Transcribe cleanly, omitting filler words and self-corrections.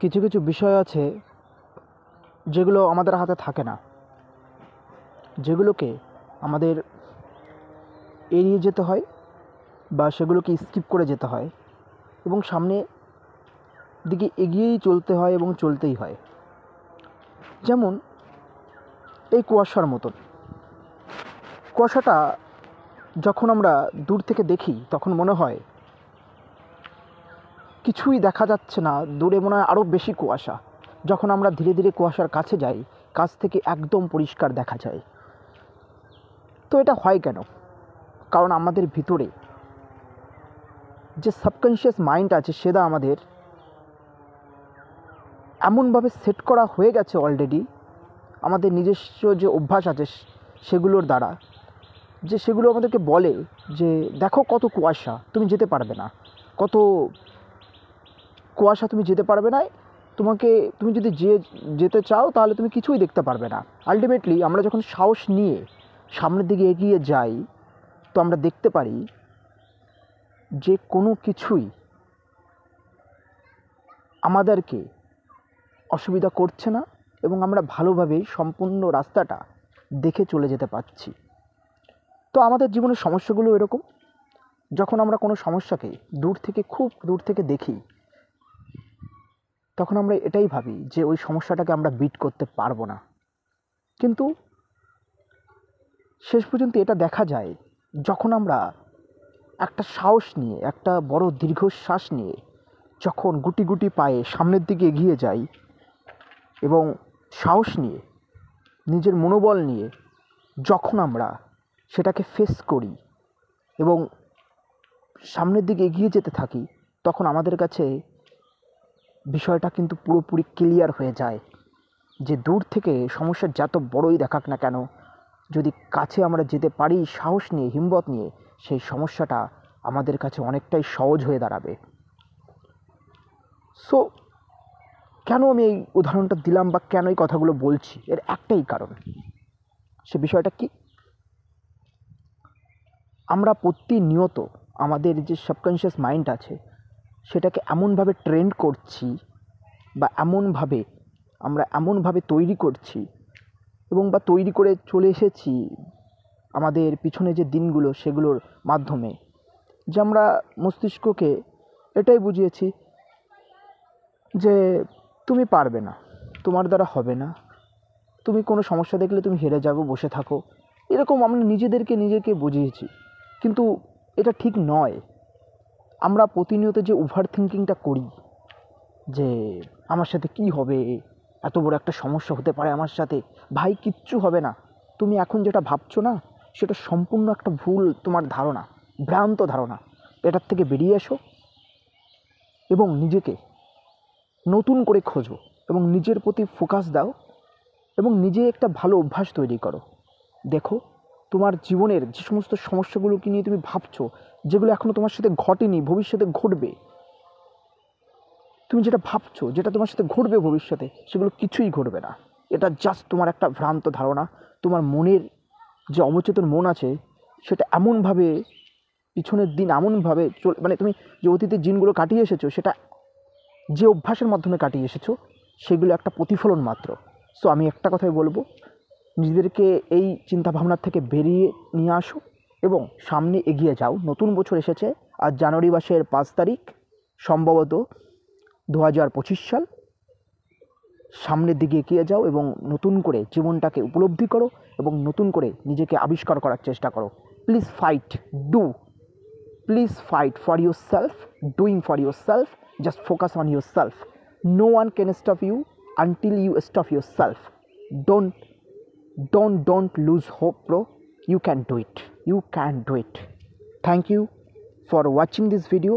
কিছু কিছু বিষয় আছে যেগুলো আমাদের হাতে থাকে না, যেগুলোকে আমাদের এড়িয়ে যেতে হয় বা সেগুলোকে স্কিপ করে যেতে হয় এবং সামনে দিকে এগিয়েই চলতে হয় এবং চলতেই হয়। যেমন এই কুয়াশার মতন। কুয়াশাটা যখন আমরা দূর থেকে দেখি তখন মনে হয় কিছুই দেখা যাচ্ছে না, দূরে মনে হয় আরও বেশি কুয়াশা। যখন আমরা ধীরে ধীরে কুয়াশার কাছে যাই, কাছ থেকে একদম পরিষ্কার দেখা যায়। তো এটা হয় কেন? কারণ আমাদের ভিতরে যে সাবকনশিয়াস মাইন্ড আছে সেটা আমাদের এমনভাবে সেট করা হয়ে গেছে অলরেডি, আমাদের নিজস্ব যে অভ্যাস আছে সেগুলোর দ্বারা, যে সেগুলো আমাদেরকে বলে যে দেখো কত কুয়াশা, তুমি যেতে পারবে না, কত কুয়াশা, তুমি যেতে পারবে না, তুমি যদি যেতে চাও তাহলে তুমি কিছুই দেখতে পারবে না। আলটিমেটলি আমরা যখন সাহস নিয়ে সামনের দিকে এগিয়ে যাই তো আমরা দেখতে পারি যে কোনো কিছুই আমাদেরকে অসুবিধা করছে না এবং আমরা ভালোভাবেই সম্পূর্ণ রাস্তাটা দেখে চলে যেতে পারছি। তো আমাদের জীবনের সমস্যাগুলো এরকম, যখন আমরা কোনো সমস্যাকে খুব দূর থেকে দেখি তখন আমরা এটাই ভাবি যে ওই সমস্যাটাকে আমরা বিট করতে পারবো না। কিন্তু শেষ পর্যন্ত এটা দেখা যায় যখন আমরা একটা সাহস নিয়ে, একটা বড় দীর্ঘশ্বাস নিয়ে যখন গুটি গুটি পায়ে সামনের দিকে এগিয়ে যাই এবং সাহস নিয়ে, নিজের মনোবল নিয়ে যখন আমরা সেটাকে ফেস করি এবং সামনের দিকে এগিয়ে যেতে থাকি, তখন আমাদের কাছে বিষয়টা কিন্তু পুরোপুরি ক্লিয়ার হয়ে যায় যে দূর থেকে সমস্যা যত বড়ই দেখাক না কেন, যদি কাছে আমরা যেতে পারি সাহস নিয়ে, হিম্মত নিয়ে, সেই সমস্যাটা আমাদের কাছে অনেকটাই সহজ হয়ে দাঁড়াবে। সো কেন আমি এই উদাহরণটা দিলাম বা কেন এই কথাগুলো বলছি, এর একটাই কারণ। সে বিষয়টা কি? আমরা প্রতিনিয়ত আমাদের যে সাবকনশিয়াস মাইন্ড আছে সেটাকে এমনভাবে ট্রেন্ড করছি বা আমরা এমনভাবে তৈরি করছি এবং বা তৈরি করে চলে এসেছি আমাদের পিছনে যে দিনগুলো সেগুলোর মাধ্যমে, যে আমরা মস্তিষ্ককে এটাই বুঝিয়েছি যে তুমি পারবে না, তোমার দ্বারা হবে না, তুমি কোনো সমস্যা দেখলে তুমি হেরে যাবো, বসে থাকো, এরকম আমরা নিজেকে বুঝিয়েছি। কিন্তু এটা ঠিক নয়। আমরা প্রতিনিয়ত যে ওভার থিঙ্কিংটা করি যে আমার সাথে কি হবে, এত বড় একটা সমস্যা হতে পারে আমার সাথে, ভাই কিচ্ছু হবে না, তুমি এখন যেটা ভাবছো না সেটা সম্পূর্ণ একটা ভুল তোমার ধারণা, ভ্রান্ত ধারণা। এটার থেকে বেরিয়ে এসো এবং নিজেকে নতুন করে খোঁজো এবং নিজের প্রতি ফোকাস দাও এবং নিজে একটা ভালো অভ্যাস তৈরি করো। দেখো তোমার জীবনের যে সমস্ত সমস্যাগুলোকে নিয়ে তুমি ভাবছো, যেগুলো এখনও তোমার সাথে ঘটেনি, ভবিষ্যতে ঘটবে, তুমি যেটা ভাবছো, যেটা তোমার সাথে ঘটবে ভবিষ্যতে, সেগুলো কিছুই ঘটবে না। এটা জাস্ট তোমার একটা ভ্রান্ত ধারণা। তোমার মনের যে অবচেতন মন আছে সেটা এমনভাবে পিছনের দিন এমনভাবে মানে তুমি যে অতীতের দিনগুলো কাটিয়ে এসেছো, সেটা যে অভ্যাসের মাধ্যমে কাটিয়ে এসেছো সেগুলো একটা প্রতিফলন মাত্র। সো আমি একটা কথাই বলবো, নিজেদেরকে এই চিন্তাভাবনার থেকে বেরিয়ে নিয়ে আসো এবং সামনে এগিয়ে যাও। নতুন বছর এসেছে, আজ জানুয়ারি মাসের 5 তারিখ, সম্ভবত 2025 সাল। সামনের দিকে এগিয়ে যাও এবং নতুন করে জীবনটাকে উপলব্ধি করো এবং নতুন করে নিজেকে আবিষ্কার করার চেষ্টা করো। Please fight, please fight for yourself, doing for yourself, just focus on yourself. No one can stop you until you stop yourself. Don't lose hope, bro. You can do it. Thank you for watching this video.